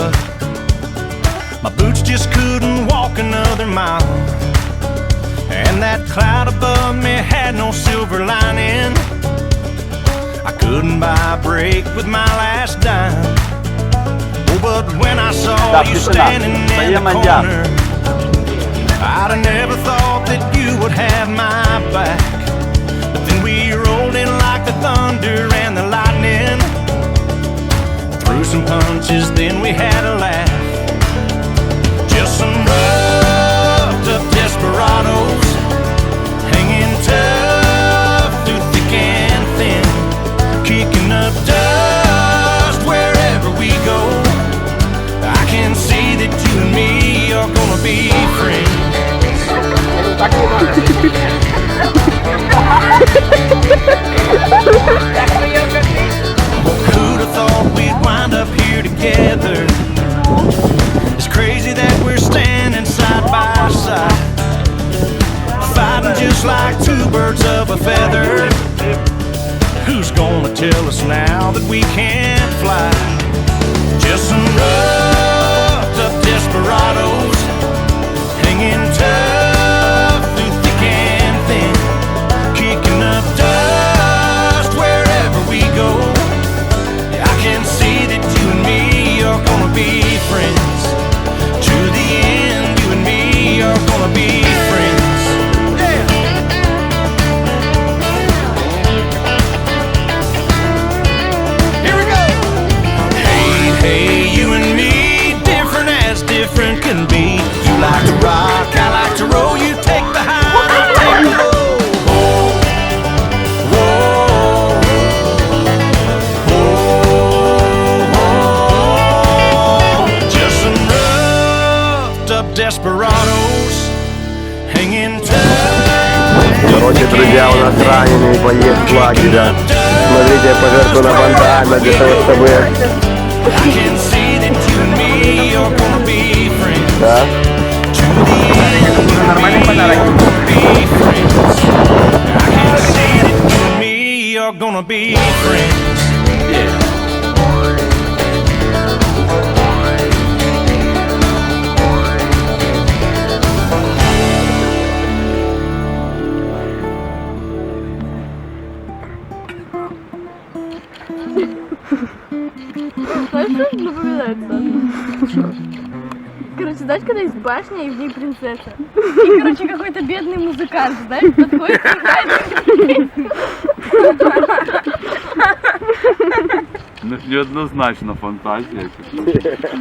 mud. My boots just couldn't walk another mile. And that cloud above me had no silver lining. I couldn't buy a break with my last dime. Oh, but when I saw you standing in the corner, I'd have never thought that you would have my back. But then we rolled in like the thunder and the lightning. Threw some punches, then we had a laugh. Just some roughed up desperados, hanging tough through thick and thin, kicking up dust wherever we go. I can see that you and me are gonna be friends. Who'd have thought we'd wind up here together? It's crazy that we're standing side by side, fighting just like two birds of a feather. Who's gonna tell us now that we can't fly? Just some roughed up desperados, hanging tough through thick and thin, kicking up dust wherever we go. I can see that you and me are gonna be friends. To the end, you and me are gonna be friends. Yeah. Here we go. Hey, hey, you and me, different as different can be. You like to rock, I like to roll. You take the high, I take the low. Desperados, hanging tough. Короче, друзья, у нас раненый боец лагеря. Смотрите, я пожертвую на бандана для того, чтобы... Да? Нормальный подарок. Знаешь, что напоминает, Саша? Короче, знаешь, когда есть башня и в ней принцесса? И, короче, какой-то бедный музыкант, знаешь, подходит и играет. Неоднозначна фантазія.